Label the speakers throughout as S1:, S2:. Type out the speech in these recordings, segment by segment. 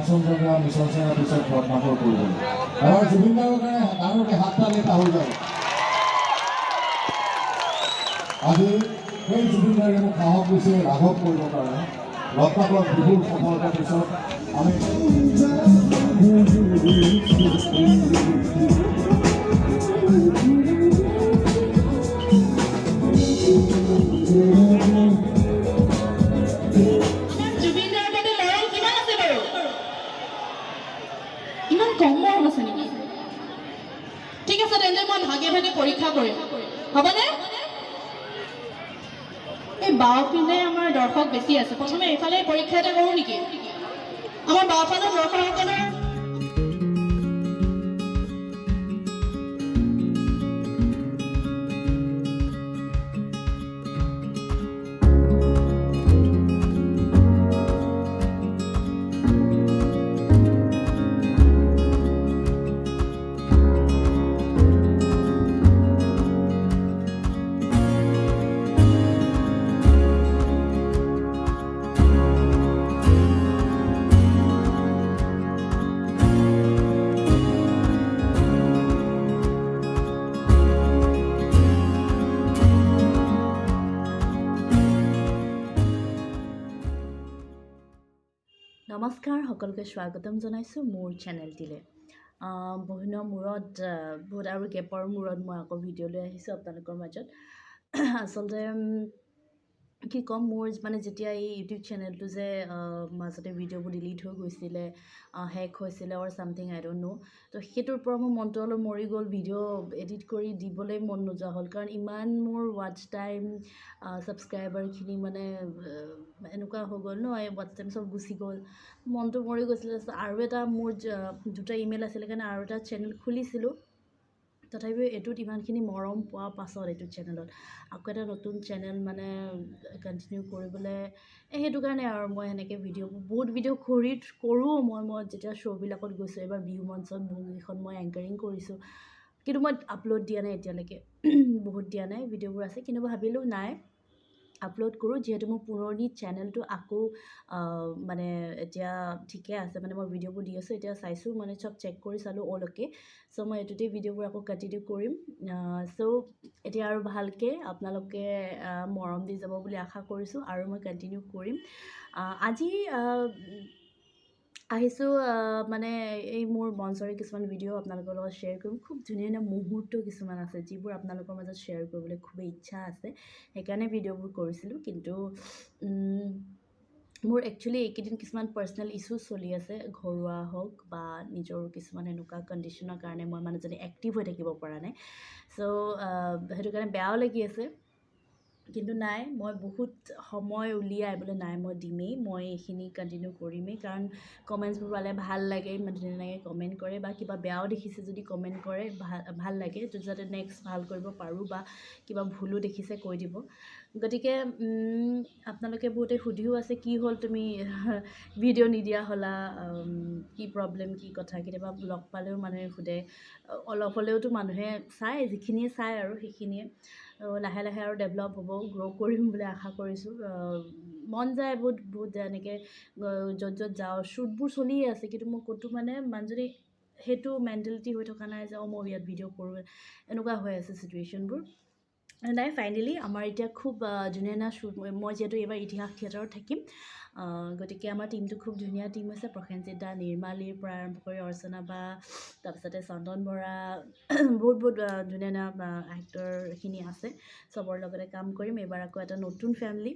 S1: Kanchenjunga mission চেনাৰ পিছত ৰত্নাকৰ কৰিব এবাৰ জুবিন গাৰ্গৰ কাৰণে ডাঙৰকৈ হাত তালি এটা হৈ যায় আজি সেই জুবিন গাৰ্গে মোক সাহস দিছে ৰাঘৱ কৰিবৰ কাৰণে ৰত্নাকৰ বিহুৰ সফলতাৰ পিছত আমি
S2: ঠিক আছে তেন্তে মই ভাগে ভাগে পৰীক্ষা কৰিম হ'বনে এই বাওঁ পিনে আমাৰ দৰ্শক বেছি আছে প্ৰথমে এইফালে পৰীক্ষা এটা কৰোঁ নেকি আমাৰ বাওঁফালৰ দৰ্শকসকলৰ
S3: নমস্কাৰ সকলোকে স্বাগতম জনাইছোঁ মোৰ চেনেলটিলৈ বহুদিনৰ মূৰত বহুত আৰু গেপৰ মূৰত মই আকৌ ভিডিঅ' লৈ আহিছোঁ আপোনালোকৰ মাজত আচলতে কি ক'ম মোৰ মানে যেতিয়া এই ইউটিউব চেনেলটো যে মাজতে ভিডিঅ'বোৰ ডিলিট হৈ গৈছিলে হেক হৈছিলে অৰ ছামথিং আই ডোণ্ট ন' তো সেইটোৰ পৰা মোৰ মনটো অলপ মৰি গ'ল ভিডিঅ' এডিট কৰি দিবলৈ মন নোযোৱা হ'ল কাৰণ ইমান মোৰ ৱাটচ টাইম ছাবস্ক্ৰাইবাৰখিনি মানে এনেকুৱা হৈ গ'ল ন এই ৱাটচ টাইম চব গুচি গ'ল মনটো মৰি গৈছিলে আৰু এটা মোৰ দুটা ইমেইল আছিলে কাৰণে আৰু এটা চেনেল খুলিছিলোঁ তথাপিও এইটোত ইমানখিনি মৰম পোৱাৰ পাছত এইটো চেনেলত আকৌ এটা নতুন চেনেল মানে কণ্টিনিউ কৰিবলৈ সেইটো কাৰণে আৰু মই সেনেকৈ বহুত ভিডিঅ' কৰোঁ মই যেতিয়া শ্ব'বিলাকত গৈছোঁ এইবাৰ বিহু মঞ্চত বহুকেইখন মই এংকাৰিং কৰিছোঁ কিন্তু মই আপলোড দিয়া নাই এতিয়ালৈকে বহুত দিয়া নাই ভিডিঅ'বোৰ আছে কিন্তু ভাবিলোঁ নাই আপলোড কৰোঁ যিহেতু মোৰ পুৰণি চেনেলটো আকৌ মানে এতিয়া ঠিকে আছে মানে মই ভিডিঅ'বোৰ দি আছোঁ এতিয়া চাইছোঁ মানে চব চেক কৰি চালোঁ অ'ল অ'কে চ' মই এইটোতেই ভিডিঅ'বোৰ আকৌ কণ্টিনিউ কৰিম চ' এতিয়া আৰু ভালকৈ আপোনালোকে মৰম দি যাব বুলি আশা কৰিছোঁ আৰু মই কণ্টিনিউ কৰিম আজি আহিছোঁ মানে এই মোৰ মঞ্চৰে কিছুমান ভিডিঅ' আপোনালোকৰ লগত শ্বেয়াৰ কৰিম খুব ধুনীয়া ধুনীয়া মুহূৰ্ত কিছুমান আছে যিবোৰ আপোনালোকৰ মাজত শ্বেয়াৰ কৰিবলৈ খুবেই ইচ্ছা আছে সেইকাৰণে ভিডিঅ'বোৰ কৰিছিলোঁ কিন্তু মোৰ একচুৱেলি এইকেইদিন কিছুমান পাৰ্চনেল ইছ্যুজ চলি আছে ঘৰুৱা হওক বা নিজৰ কিছুমান এনেকুৱা কণ্ডিশ্যনৰ কাৰণে মই মানুহজনী এক্টিভ হৈ থাকিব পৰা নাই চ' সেইটো কাৰণে বেয়াও লাগি আছে কিন্তু নাই মই বহুত সময় উলিয়াই বোলে নাই মই দিমেই মই এইখিনি কণ্টিনিউ কৰিমেই কাৰণ কমেণ্টছবোৰ পালে ভাল লাগে ইমান ধুনীয়াকৈ কমেণ্ট কৰে বা কিবা বেয়াও দেখিছে যদি কমেণ্ট কৰে ভাল লাগে যাতে নেক্সট ভাল কৰিব পাৰোঁ বা কিবা ভুলো দেখিছে কৈ দিব গতিকে আপোনালোকে বহুতে সুধিও আছে কি হ'ল তুমি ভিডিঅ' নিদিয়া হ'লা কি প্ৰব্লেম কি কথা কেতিয়াবা লগ পালেও মানুহে সোধে অলপ হ'লেওতো মানুহে চায় যিখিনিয়ে চায় আৰু সেইখিনিয়ে লাহে লাহে আৰু ডেভেলপ হ'ব গ্ৰ' কৰিম বুলি আশা কৰিছোঁ মন যায় বহুত এনেকৈ য'ত যাওঁ শ্বুটবোৰ চলিয়ে আছে কিন্তু মই ক'তো মানে মানুহজনী সেইটো মেণ্টেলিটি হৈ থকা নাই যে মই ইয়াত ভিডিঅ' কৰোঁ এনেকুৱা হৈ আছে চিটুৱেশ্যনবোৰ নাই ফাইনেলি আমাৰ এতিয়া খুব ধুনীয়া ধুনীয়া শ্বুট মই যিহেতু এইবাৰ ইতিহাস থিয়েটাৰত থাকিম গতিকে আমাৰ টীমটো খুব ধুনীয়া টীম হৈছে প্ৰসেনজিৎ দা নিৰ্মালীৰ পৰা আৰম্ভ কৰি অৰ্চনা বা তাৰপিছতে চন্দন বৰা বহুত ধুনীয়া ধুনীয়া এক্টৰখিনি আছে চবৰ লগতে কাম কৰিম এইবাৰ আকৌ এটা নতুন ফেমিলি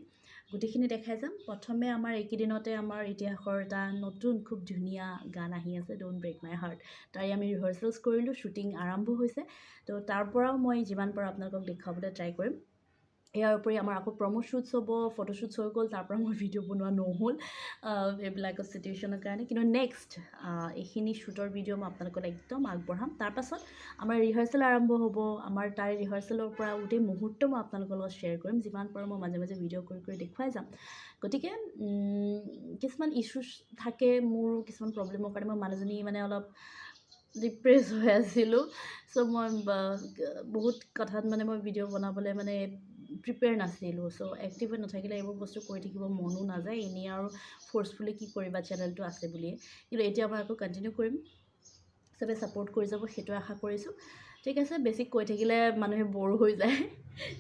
S3: গোটেইখিনি দেখাই যাম প্ৰথমে আমাৰ এইকেইদিনতে আমাৰ ইতিহাসৰ এটা নতুন খুব ধুনীয়া গান আহি আছে ড'ন্ট ব্ৰেক মাই হাৰ্ট তাৰে আমি ৰিহাৰ্চেলছ কৰিলোঁ শ্বুটিং আৰম্ভ হৈছে তো তাৰ পৰাও মই যিমান পাৰোঁ আপোনালোকক দেখুৱাবলৈ ট্ৰাই কৰিম ইয়াৰ উপৰি আমাৰ আকৌ প্ৰমো শ্বুটছ হ'ব ফটোশ্বুটছ হৈ গ'ল তাৰ পৰা মই ভিডিঅ' বনোৱা নহ'ল এইবিলাকৰ চিটুৱেশ্যনৰ কাৰণে কিন্তু নেক্সট এইখিনি শ্বুটৰ ভিডিঅ' মই আপোনালোকক একদম আগবঢ়াম তাৰপাছত আমাৰ ৰিহাৰ্চেল আৰম্ভ হ'ব আমাৰ তাৰে ৰিহাৰ্চেলৰ পৰা গোটেই মুহূৰ্ত মই আপোনালোকৰ লগত শ্বেয়াৰ কৰিম যিমান পাৰোঁ মই মাজে মাজে ভিডিঅ' কৰি দেখুৱাই যাম গতিকে কিছুমান ইছ্যুজ থাকে মোৰ কিছুমান প্ৰব্লেমৰ কাৰণে মই মানুহজনী মানে অলপ ডিপ্ৰেছ হৈ আছিলোঁ চ' মই বহুত কথাত মানে মই ভিডিঅ' বনাবলৈ মানে প্ৰিপেয়াৰ নাছিলোঁ চ' এক্টিভ হৈ নাথাকিলে এইবোৰ বস্তু কৰি থাকিব মনো নাযায় এনেই আৰু ফ'ৰ্চফুলি কি কৰিবা চেনেলটো আছে বুলিয়ে কিন্তু এতিয়া মই আকৌ কণ্টিনিউ কৰিম চবে ছাপোৰ্ট কৰি যাব সেইটো আশা কৰিছোঁ ঠিক আছে বেছি কৈ থাকিলে মানুহে ব'ৰ হৈ যায়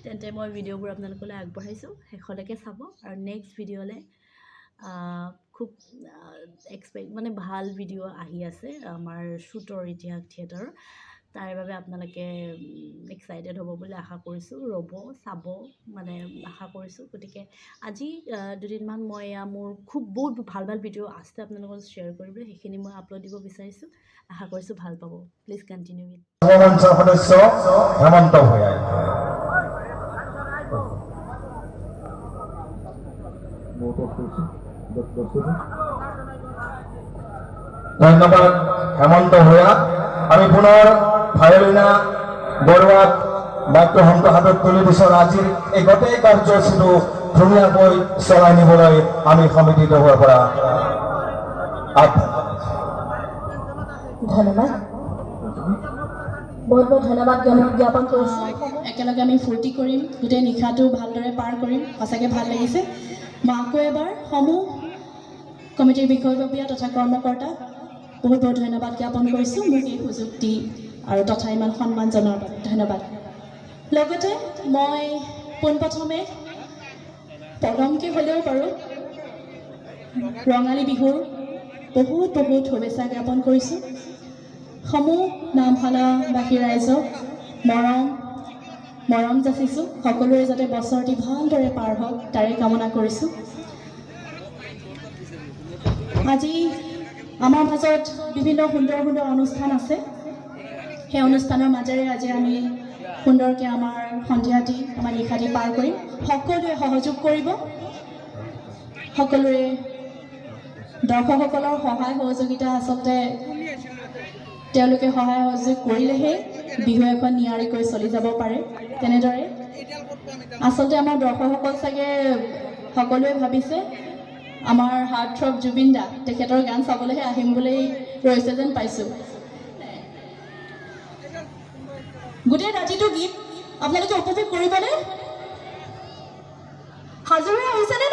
S3: তেন্তে মই ভিডিঅ'বোৰ আপোনালোকলৈ আগবঢ়াইছোঁ শেষলৈকে চাব আৰু নেক্সট ভিডিঅ'লৈ খুব মানে ভাল ভিডিঅ' আহি আছে আমাৰ শ্বুটৰ ইতিহাস থিয়েটাৰৰ তাৰ বাবে আপোনালোকে এক্সাইটেড হ'ব বুলি আশা কৰিছোঁ ৰ'ব চাব মানে আশা কৰিছোঁ গতিকে আজি দুদিনমান মই মোৰ খুব বহুত ভাল ভাল ভিডিঅ' আছে আপোনালোকৰ শ্বেয়াৰ কৰিবলৈ সেইখিনি মই আপলোড দিব বিচাৰিছোঁ আশা কৰিছোঁ ভাল পাব প্লিজ কণ্টিনিউ উইথ
S4: মঞ্চৰ সদস্য হেমন্ত ভূঞাই ধন্যবাদ হেমন্ত ভূঞা আমি পুনৰ ভায়লিনা বৰুৱাক মাইক্ৰফোনটো হাতত তুলি দিছোঁ আজিৰ এই গোটেই কাৰ্যসূচীটো ধুনীয়াকৈ চলাই নিবলৈ আমি সমিতি হোৱাৰ পৰা
S2: ধন্যবাদ বহুত বহুত ধন্যবাদ জ্ঞাপন কৰিছোঁ একেলগে আমি ফূৰ্তি কৰিম গোটেই নিশাটো ভালদৰে পাৰ কৰিম সঁচাকৈ ভাল লাগিছে মই আকৌ এবাৰ সমূহ কমিটিৰ বিষয়ববীয়া তথা কৰ্মকৰ্তা বহুত বহুত ধন্যবাদ জ্ঞাপন কৰিছোঁ মোক এই সুযোগ দি আৰু তথা ইমান সন্মান জনোৱাৰ বাবে ধন্যবাদ লগতে মই পোনপ্ৰথমে পদমকৈ হ'লেও পাৰোঁ ৰঙালী বিহুৰ বহুত বহুত শুভেচ্ছা জ্ঞাপন কৰিছোঁ সমূহ নামশালাবাসী ৰাইজক মৰম যাচিছোঁ সকলোৰে যাতে বছৰটি ভালদৰে পাৰ হওক তাৰে কামনা কৰিছোঁ আজি আমাৰ মাজত বিভিন্ন সুন্দৰ সুন্দৰ অনুষ্ঠান আছে সেই অনুষ্ঠানৰ মাজেৰে আজি আমি সুন্দৰকৈ আমাৰ সন্ধিয়াটি আমাৰ নিশাটি পাৰ কৰিম সকলোৱে সহযোগ কৰিব সকলোৰে দৰ্শকসকলৰ সহায় সহযোগিতা আচলতে তেওঁলোকে সহায় সহযোগ কৰিলেহে বিহু এখন নিয়াৰিকৈ চলি যাব পাৰে তেনেদৰে আচলতে আমাৰ দৰ্শকসকল চাগে সকলোৱে ভাবিছে আমাৰ হাৰ্ট থ্ৰব জুবিন দা তেখেতৰ গান চাবলৈহে আহিম বুলি ৰৈছে যেন পাইছোঁ গোটেই ৰাতিটো গীত আপোনালোকে উপভোগ কৰিবনে সাজু হৈ আহিছেনে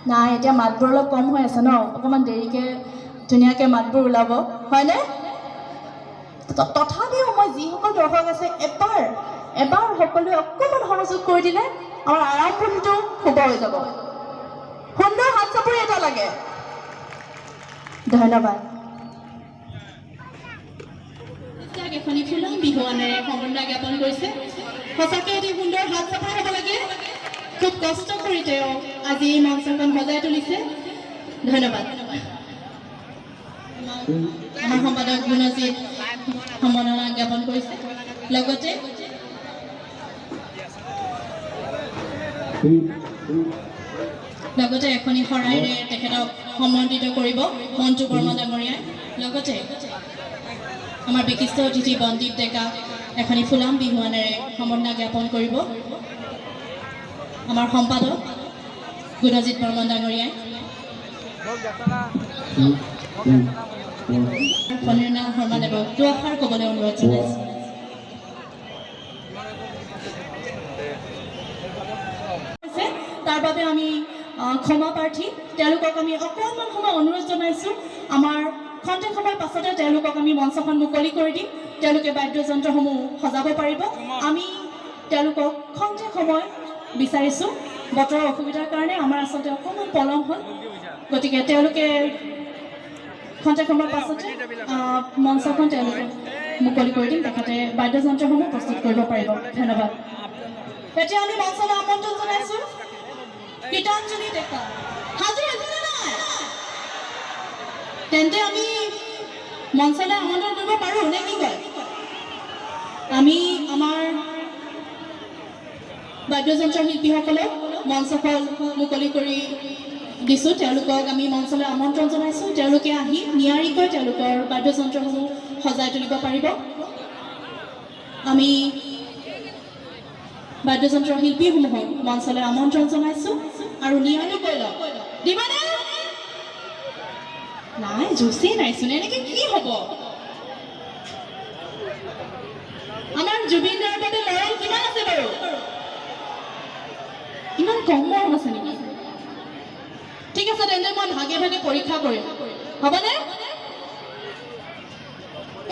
S2: নাই এতিয়া মাতবোৰ অলপ কম হৈ আছে ন অকণমান দেৰিকৈ ধুনীয়াকৈ মাতবোৰ ওলাব হয়নে তথাপিও মই যিসকল দৰ্শক আছে এবাৰ সকলোৱে অকণমান সহযোগ কৰি দিলে আমাৰ আৰম্ভণিটো শুভ হৈ যাব সুন্দৰ হাত চাপৰি এটা লাগে ধন্যবাদ এখনি ফুলম বিহুৱানেৰে সম্বন্ধ জ্ঞাপন কৰিছে সঁচাকৈ এটি সুন্দৰ হাত চাপৰি হ'ব লাগে খুব কষ্ট কৰি তেওঁ আজি এই মঞ্চখন সজাই তুলিছে ধন্যবাদ আমাৰ সম্পাদক গুণজিত সম্বৰ্ধনা জ্ঞাপন কৰিছে লগতে এখনি শৰাইৰে তেখেতক সম্বৰ্ধিত কৰিব মন্টু বৰ্মা ডাঙৰীয়াই লগতে আমাৰ বিশিষ্ট অতিথি বন্দীপ ডেকা এখনি ফুলাম বিহুৱানেৰে সম্বৰ্ধনা জ্ঞাপন কৰিব আমাৰ সম্পাদক গুণজিত বৰ্মন ডাঙৰীয়াই ফণীৰনাথ শৰ্মাদেৱক দুআষাৰ ক'বলৈ অনুৰোধ জনাইছোঁ তাৰ বাবে আমি ক্ষমা প্ৰাৰ্থী তেওঁলোকক আমি অকণমান সময় অনুৰোধ জনাইছোঁ আমাৰ খন্তেক সময়ৰ পাছতে তেওঁলোকক আমি মঞ্চখন মুকলি কৰি দিম তেওঁলোকে বাদ্যযন্ত্ৰসমূহ সজাব পাৰিব আমি তেওঁলোকক খন্তেক সময় বিচাৰিছোঁ বতৰৰ অসুবিধাৰ কাৰণে আমাৰ আচলতে অকণমান পলম হ'ল গতিকে তেওঁলোকে খন্তেক সময়ৰ পাছতে মঞ্চখন তেওঁলোকে মুকলি কৰি দিম তেখেতে বাদ্যযন্ত্ৰসমূহ প্ৰস্তুত কৰিব পাৰিব ধন্যবাদ এতিয়া আমি মঞ্চলৈ আমন্ত্ৰণ জনাইছোঁ গীতাঞ্জলি ডেকা হাজিৰ হৈছেনে নাই তেন্তে আমি মঞ্চলৈ আমন্ত্ৰণ কৰিব পাৰোঁ নে কি কয় আমি আমাৰ বাদ্যযন্ত্ৰ শিল্পীসকলক মঞ্চখন মুকলি কৰি দিছোঁ তেওঁলোকক আমি মঞ্চলৈ আমন্ত্ৰণ জনাইছোঁ তেওঁলোকে আহি নিয়াৰিকৈ তেওঁলোকৰ বাদ্যযন্ত্ৰসমূহ সজাই তুলিব পাৰিব আমি বাদ্যযন্ত্ৰ শিল্পীসমূহক মঞ্চলৈ আমন্ত্ৰণ জনাইছোঁ আৰু নিয়াৰিকৈ লওক দিবানে নাই জুচেই নাইচোন এনেকৈ কি হ'ব আমাৰ জুবিন দাৰ বাবে লৰাল কিমান আছে বাৰু ইমান কম মৰম আছে নেকি? ঠিক আছে তেন্তে মই ভাগে ভাগে পৰীক্ষা কৰিম, হ'বনে?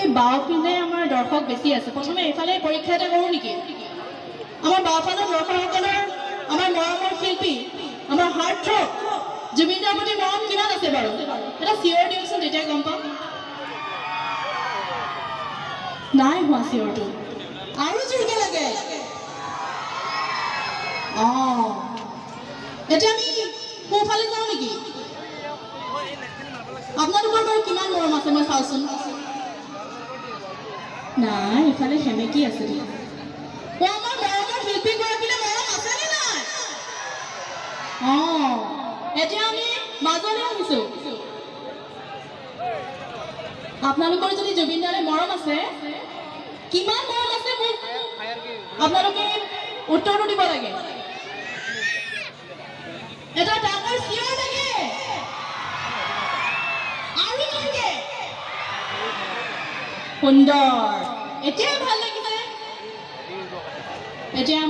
S2: এই বাওঁপিনে আমাৰ দৰ্শক বেছি আছে, প্ৰথমে এইফালে পৰীক্ষা এটা কৰোঁ নেকি? আমাৰ বাওঁফালৰ দৰ্শকসকলৰ আমাৰ মৰমৰ শিল্পী, আমাৰ হাৰ্ট থ্ৰব জুবিন দাৰ প্ৰতি মৰম কিমান আছে বাৰু? এটা চিঞৰ দিয়কচোন, তেতিয়াই গম পাম। নাই হোৱা চিঞৰটো, আৰু জোৰকে লাগে। এতিয়া আমি সোঁফালে যাওঁ নেকি? আপোনালোকৰ বাৰু কিমান মৰম আছে মই চাওঁচোন। নাই, ইফালে সেমেকি আছে। আমাৰ মৰমৰ শিল্পীগৰাকীলৈ মৰম আছেনে নাই? এতিয়া আমি মাজলৈ আহিছোঁ। আপোনালোকৰ যদি জুবিন দালৈ মৰম আছে, কিমান মৰম আছে মোক আপোনালোকে উত্তৰটো দিব লাগে। এটা ডাঙৰ চিঞৰ লাগে, আৰু লাগে। সুন্দৰ, এতিয়াই ভাল লাগিছে। এতিয়া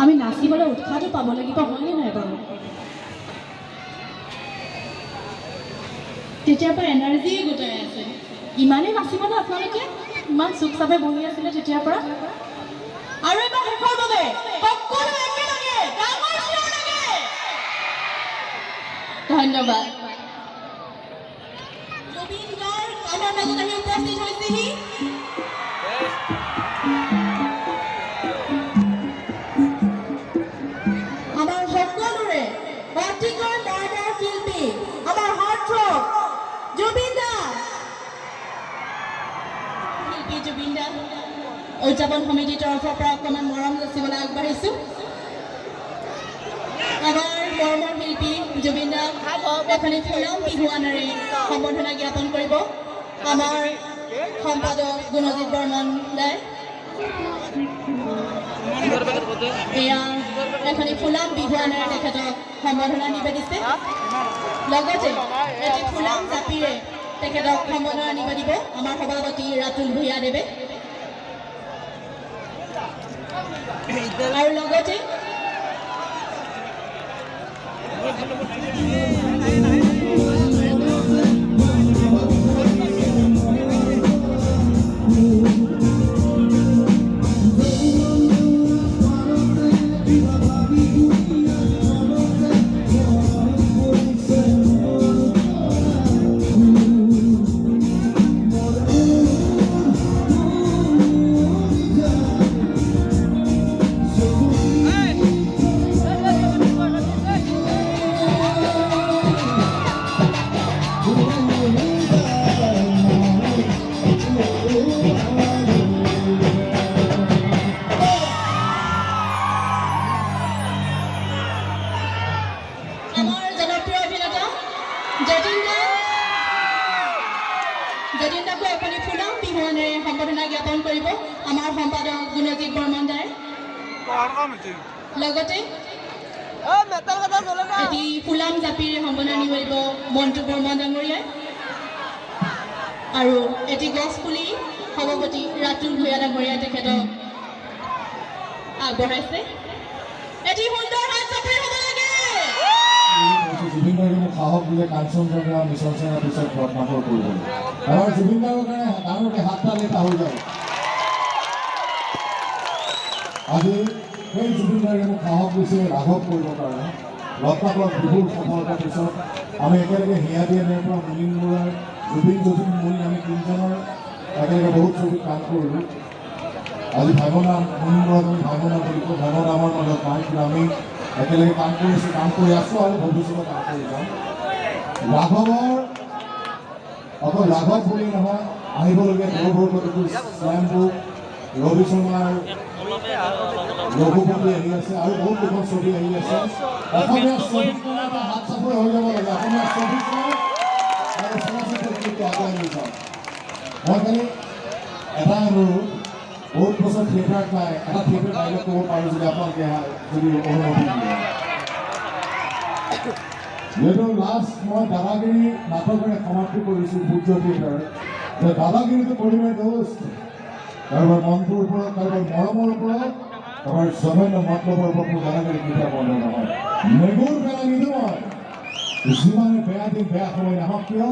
S2: আমি নাচিবলৈ উৎসাহটো পাব লাগিব, হয়নে নাই বাৰু? তেতিয়াৰ পৰা এনাৰ্জি গোটাই আছে। ইমানেই নাচিবনে আপোনালোকে? ইমান চুপচাপে বহি আছিলে তেতিয়াৰ পৰা। আৰু এবাৰ শেষৰ বাবে সকলো একেলগে ডাঙৰ চিঞৰ লাগে। ধন্যবাদ। জুবিন গাৰ্গ আমাৰ মাজত আহি উপস্থিত হৈছেহি। আমাৰ সকলোৰে অতিকৈ মৰমৰ শিল্পী, আমাৰ হাৰ্ট থ্ৰব জুবিন দা। শিল্পী জুবিন দা উদযাপন সমিতিৰ তৰফৰ পৰা অকণমান মৰম যাচিবলৈ আগবাঢ়িছোঁ। আমাৰ মৰমৰ শিল্পী জুবিন দাক এখনি ফুলাম বিহুৱানেৰে সম্বৰ্ধনা জ্ঞাপন কৰিব আমাৰ সম্পাদক গুণজিৎ বৰ্মন দাই। এয়া এখনি ফুলাম বিহুৱানেৰে তেখেতক সম্বৰ্ধনা নিবেদিছে। লগতে এটি ফুলাম জাপিৰে তেখেতক সম্বৰ্ধনা নিবেদিব আমাৰ সভাপতি ৰাতুল ভূঞাদেৱে। আৰু লগতে যতীন দাকো আপুনি ফুলাম বিহুৱানেৰে সম্বৰ্ধনা জ্ঞাপন কৰিব আমাৰ সম্পাদক গুণজিৎ বৰ্মন দাই। লগতে এটি ফুলাম জাপিৰে সম্বৰ্ধনা নিবেদিব মণ্টু বৰ্মন ডাঙৰীয়াই। আৰু এটি গছ পুলি সভাপতি ৰাতুল ভূঞা ডাঙৰীয়াই তেখেতক আগবঢ়াইছে। এটি সুন্দৰ হাত চাপৰি হ'ব লাগে।
S1: জুবিন গাৰ্গে মোক সাহস দিলে কাঞ্চনজঙ্ঘা মিছন চেনাৰ পিছত ঘটনাবোৰ কৰিবলৈ। এবাৰ জুবিন গাৰ্গৰ কাৰণে ডাঙৰকৈ হাত তালি এটা হৈ যায়। আজি সেই জুবিন গাৰ্গে মোক সাহস দিছে ৰাঘৱ কৰিবৰ কাৰণে। ৰত্নাকৰৰ বিপুল সফলতাৰ পিছত আমি একেলগে হিয়া দিয়ে নেৰ পৰা মুনিন বৰুৱাৰ জুবিন মুনি আমি তিনিজনৰ একেলগে বহুত ছবিত কাম কৰিলোঁ। আজি ভাইমনা মুনিন বৰুৱাক আমি ভাইমনা বুলি কওঁ। ভাইমনা আমাৰ মাজত নাই, কিন্তু আমি একেলগে কাম কৰিছোঁ, কাম কৰি আছোঁ আৰু ভৱিষ্যতে কাম কৰি যাম। ৰাঘৱৰ অকল ৰাঘৱ বুলি নহয়, আহিবলগীয়া সৰু শ্যাম বুক, ৰবি শৰ্মাৰ ৰঘুপতি আহি আছে আৰু বহুত কেইখন ছবি আহি আছে। অসমীয়া ছবিখনৰ এটা হাত চাপৰি হৈ যাব লাগে। অসমীয়া ছবিখনৰ আৰু চলচ্চিত্ৰ কিন্তু আগুৱাই লৈ যাওঁ। মই খালি এটা অনুৰোধ, বহুত বছৰ থিয়েটাৰত নাই, এটা থিয়েটাৰ ডাইলগ ক'ব পাৰোঁ যদি আপোনালোকে যদি অনুমতি দিয়ে। যিহেতু লাষ্ট মই দাদাগিৰি নাটকেৰে সমাপ্তি কৰিছোঁ সূৰ্য থিয়েটাৰ, যে দাদাগিৰিটো কৰিমে দোস্ত, কাৰোবাৰ মনটোৰ ওপৰত, কাৰোবাৰ মৰমৰ ওপৰত আমাৰ সামান্য মতলবৰ ওপৰত গালাগালি কেতিয়া বন্ধ নহয় নেগুৰ পেলানি নহয় যিমানে বেয়া দিন বেয়া সময় নাহক কিয়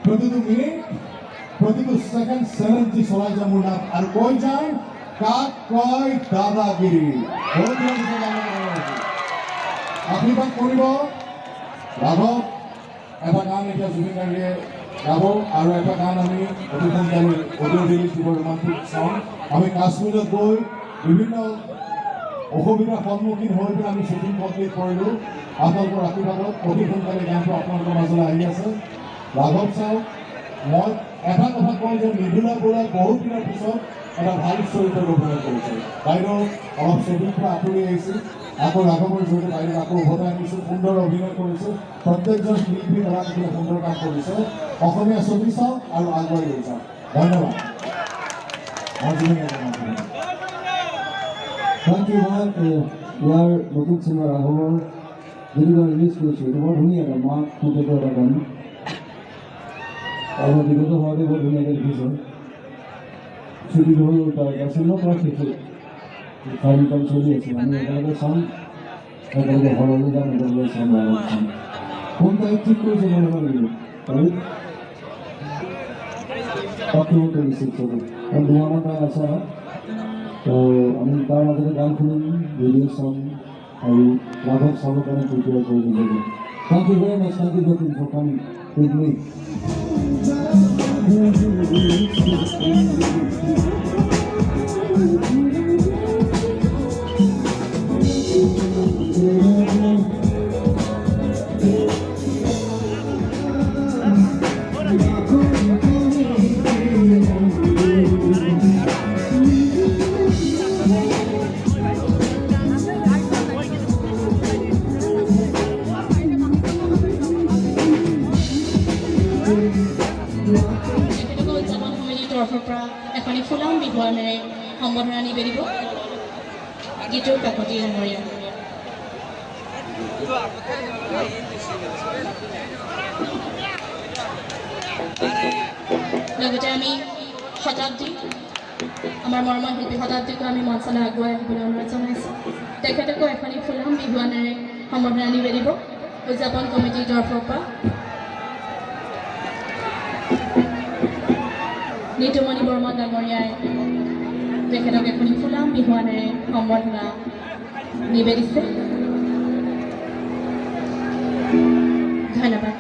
S1: প্ৰতিটো মিনিট প্ৰতিটো ছেকেণ্ড চেলেঞ্জি চলাই যাম মোৰ নাম আৰু কৈ যায় কাক কয় দাদাগিৰি আশীৰ্বাদ কৰিব ৰাঘৱ এটা গান এতিয়া জুবিন গাৰ্গে গাব আৰু এটা গান আমি অতি সোনকালে অডিঅ' ৰিলিজ দিব ৰোমান্টিক চং আমি কাশ্মীৰত গৈ বিভিন্ন অসুবিধাৰ সন্মুখীন হৈ পেলাই আমি শ্বুটিং কমপ্লিট কৰিলোঁ আপোনালোকৰ আশীৰ্বাদত অতি সোনকালে গানটো আপোনালোকৰ মাজলৈ আহি আছে ৰাঘৱ চাওক মই এটা কথা কওঁ যে মৃদুলা বৰুৱাই বহুত দিনৰ পিছত এটা ভাল চৰিত্ৰত অভিনয় কৰিছে বাইদেউ অলপ শ্বুটিং পৰা আঁতৰি আহিছিল আকৌ ৰাঘৱৰ জৰিয়তে বাইদেউ আকৌ উভতাই আনিছোঁ সুন্দৰ অভিনয় কৰিছোঁ প্ৰত্যেকজন শিল্পী কলাকাৰে সুন্দৰ কাম কৰিছে অসমীয়া ছবি চাওক আৰু আগুৱাই লৈ যাওক ধন্যবাদ
S5: Thank you, man. ইয়াৰ নতুন চিনেমা ৰাঘৱৰ যিটো ৰিলিজ কৰিছোঁ এইটো বৰ ধুনীয়া এটা মাক পুতেকৰ এটা গান আৰু বিগত হোৱাটো বৰ ধুনীয়াকৈ লিখিছে ছুটি হ'ল তাৰ চিনেমা পৰা শেষে ফাইল কাম চলি আছে আমি একেলগে চাম একেলগে হললৈ যাম একেলগে চাম ৰাঘৱ চাম কোন তাৰিখ ঠিক কৰিছে মই নাজানিলোঁ তাৰিখ অক্টোবৰ 26 কাৰণ দুমাহমান টাইম আছে তো আমি তাৰ মাজতে গান শুনিম ভিডিঅ' চাম আৰু ৰাঘৱ চাবৰ কাৰণে প্ৰিপেয়াৰ কৰি দিব thank you very much thank you for coming with me
S2: তেখেতকো উদযাপন সমিতিৰ তৰফৰ পৰা এখনি ফুলাম বিহুৱানেৰে সম্বৰ্ধনা নিবেদিব গীতৰ কাকতি ডাঙৰীয়া লগতে আমি শতাব্দী আমাৰ মৰমৰ শিল্পী শতাব্দীকো আমি মঞ্চলৈ আগুৱাই আহিবলৈ অনুৰোধ জনাইছোঁ তেখেতকো এখনি ফুলাম বিহুৱানেৰে সম্বৰ্ধনা নিবেদিব উদযাপন কমিটিৰ তৰফৰ পৰা নিতুমণি বৰ্মন ডাঙৰীয়াই তেখেতক এখনি ফুলাম বিহুৱানেৰে সম্বৰ্ধনা নিবেদিছে ধন্যবাদ